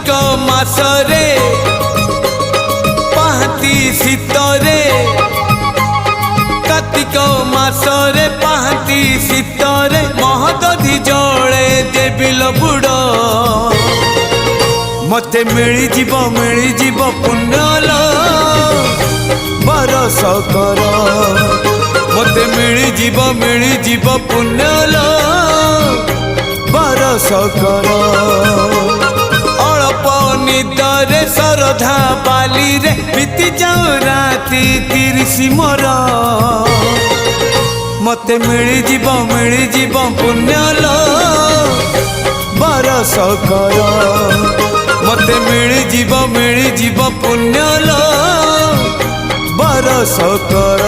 कार्तिक मासरे पाहाती शीतरे कार्तिक मासरे पाहाती शीतरे महदधि जले देविल बुड़ मते मिली जीव पुण्यल बरस कर मते मिली जीव पुण्यल बरस कर अल्प निदरे सरधा बाली रे बीती जाऊ राति 30 मोर मते मिली जीव पुण्यल बरस कर मते मिली जीव पुण्यल बरस कर।